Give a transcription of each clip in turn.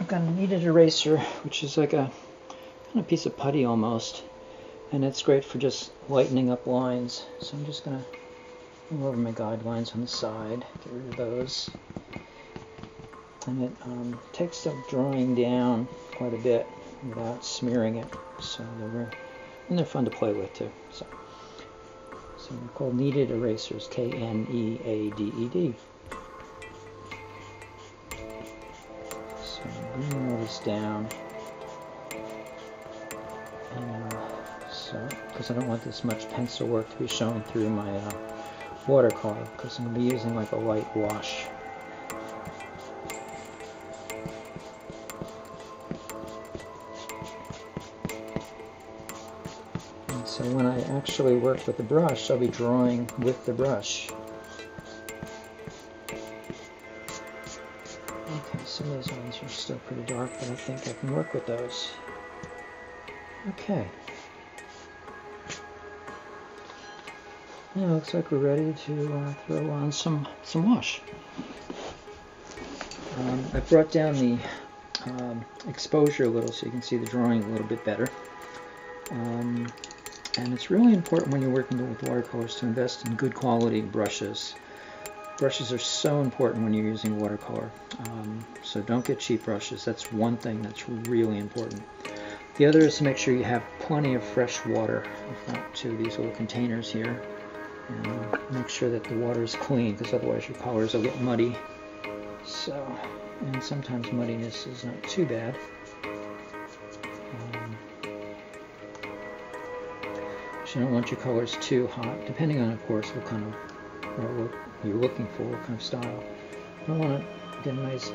I've got a kneaded eraser, which is like a kind of piece of putty almost, and it's great for just lightening up lines. So I'm just going to go over my guidelines on the side, get rid of those. And it takes the drawing down quite a bit without smearing it, so they're fun to play with too. So they're called kneaded erasers, K-N-E-A-D-E-D. So I'm bringing all this down, and so because I don't want this much pencil work to be showing through my watercolor, because I'm going to be using like a light wash. So when I actually work with the brush, I'll be drawing with the brush. Okay, some of those lines are still pretty dark, but I think I can work with those. Okay. Now it looks like we're ready to throw on some wash. I brought down the exposure a little so you can see the drawing a little bit better. And it's really important when you're working with watercolors to invest in good quality brushes. Brushes are so important when you're using watercolor. So don't get cheap brushes. That's one thing that's really important. The other is to make sure you have plenty of fresh water. I've got two of these little containers here. And make sure that the water is clean, because otherwise your colors will get muddy. So, and sometimes muddiness is not too bad. You don't want your colors too hot, depending on, of course, what kind of what you're looking for, what kind of style. I want to get a nice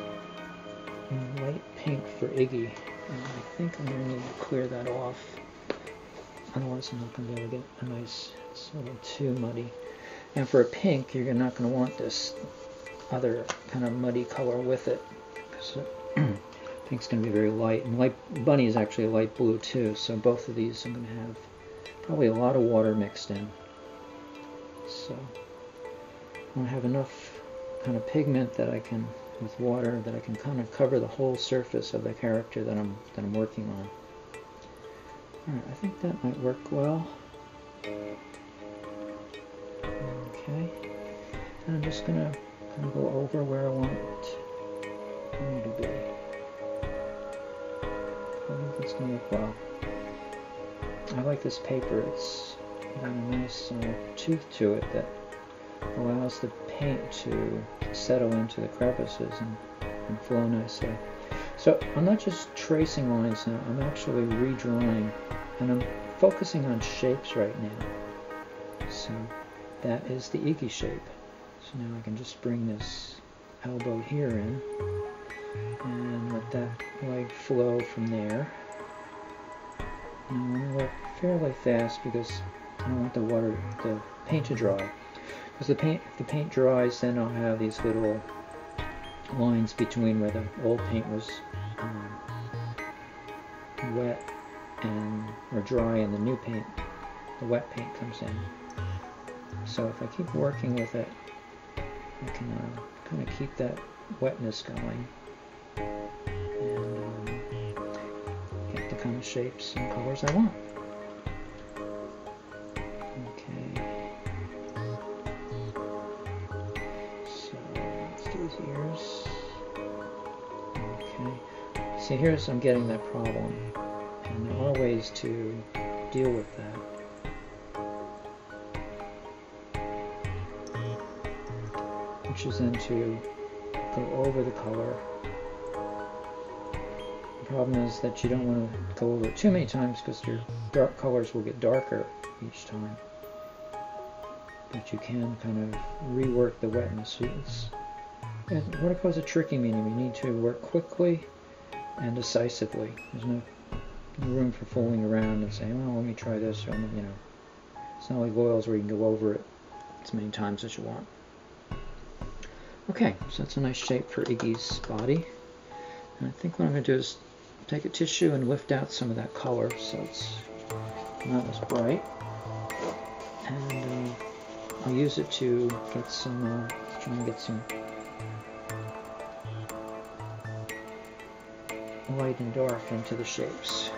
light pink for Iggy, and I think I'm going to need to clear that off. Otherwise, I'm not going to be able to get a nice, it's a little too muddy. And for a pink, you're not going to want this other kind of muddy color with it, because pink's going to be very light. And light bunny is actually a light blue too, so both of these I'm going to have probably a lot of water mixed in. So I want to have enough kind of pigment that I can, with water, that I can kind of cover the whole surface of the character that I'm working on. Alright, I think that might work well. Okay. And I'm just going to kind of go over where I want it to be. I think it's going to look well. I like this paper. It's got a nice tooth to it that allows the paint to settle into the crevices and flow nicely. So I'm not just tracing lines now, I'm actually redrawing, and I'm focusing on shapes right now. So that is the Iggy shape. So now I can just bring this elbow here in and let that leg flow from there. And I'm going to work fairly fast because I don't want the paint to dry. Because if the paint dries, then I'll have these little lines between where the old paint was wet or dry, and the new paint, the wet paint, comes in. So if I keep working with it, I can kind of keep that wetness going and get the kind of shapes and colors I want. Okay. So let's do his ears. Okay. See, here's I'm getting that problem, and there are ways to deal with that. Which is then to go over the color. The problem is that you don't want to go over it too many times because your dark colors will get darker each time. But you can kind of rework the wetness. Watercolor is a tricky medium. You need to work quickly and decisively. There's no room for fooling around and saying, "Oh, let me try this," or, you know. It's not like oils where you can go over it as many times as you want. Okay, so that's a nice shape for Iggy's body. And I think what I'm going to do is take a tissue and lift out some of that color so it's not as bright. And I'll use it to get some, try and get some light and dark into the shapes.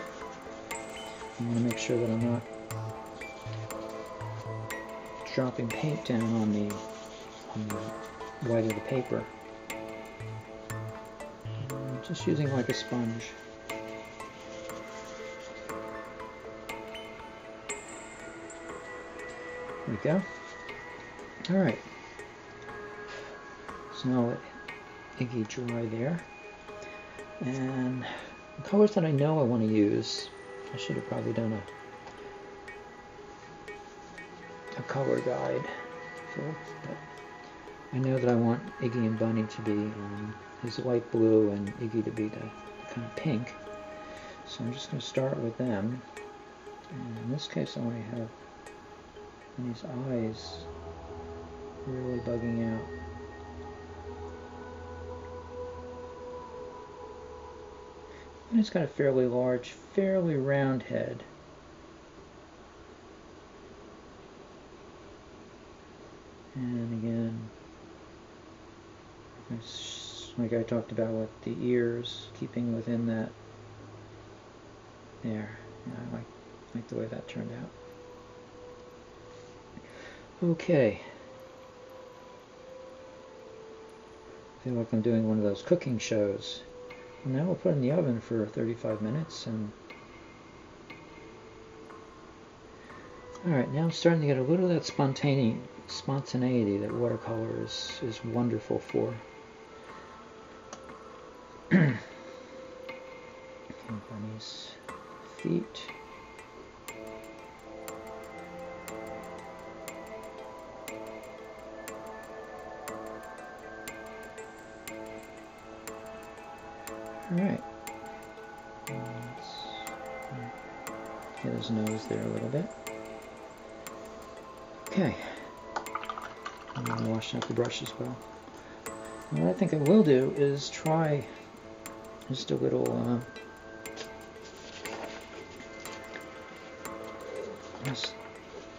I want to make sure that I'm not dropping paint down on the white of the paper. I'm just using like a sponge. There we go. Alright. So now let Iggy dry there. And the colors that I know I want to use, I should have probably done a color guide for, but I know that I want Iggy and Bunny to be his light blue and Iggy to be the kind of pink. So I'm just going to start with them. And in this case I want to have these eyes really bugging out. And it's got a fairly large, fairly round head. And again, like I talked about with the ears, keeping within that there. Yeah, I like the way that turned out. Okay. I feel like I'm doing one of those cooking shows. And now we'll put it in the oven for 35 minutes. And alright, now I'm starting to get a little of that spontaneity that watercolor is wonderful for. Bunny's feet. Alright. Get his nose there a little bit. Okay. I'm going to wash out the brush as well. And what I think I will do is try just a little just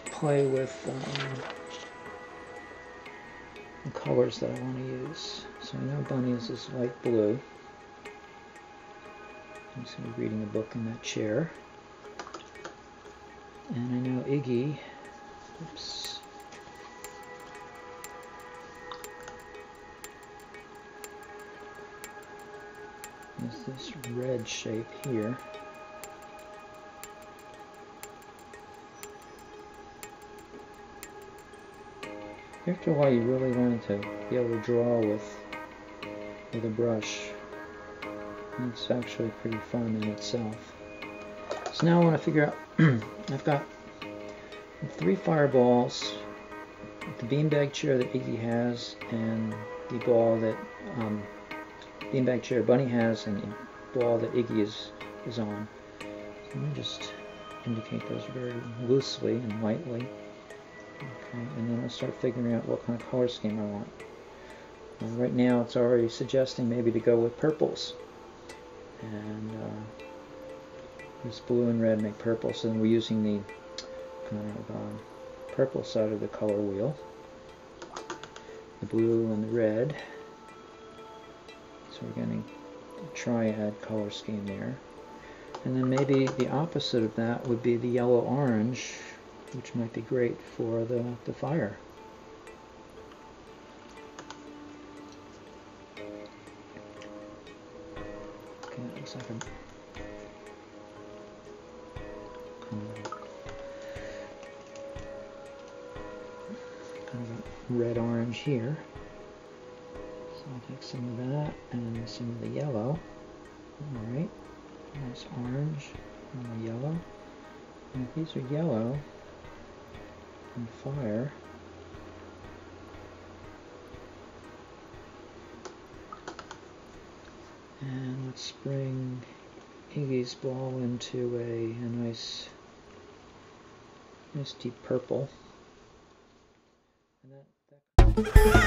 play with the colors that I want to use. So I know Bunny is this light blue. I'm just going to be reading a book in that chair. And I know Iggy, oops, is this red shape here. After a while you really learn to be able to draw with a brush. It's actually pretty fun in itself. So now I want to figure out, I've got 3 fireballs, the beanbag chair that Iggy has, and the ball that beanbag chair Bunny has, and the ball that Iggy is on. So let me just indicate those very loosely and lightly. Okay, and then I'll start figuring out what kind of color scheme I want. Right now it's already suggesting maybe to go with purples. And this blue and red make purple, so then we're using the kind of purple side of the color wheel. The blue and the red. So we're going to triad color scheme there. And then maybe the opposite of that would be the yellow-orange, which might be great for the fire. Okay, that looks like a kind of a red-orange here. So I'll take some of that and some of the yellow. Alright, nice orange and the yellow. And if these are yellow and fire, and let's bring Iggy's ball into a nice deep purple. And that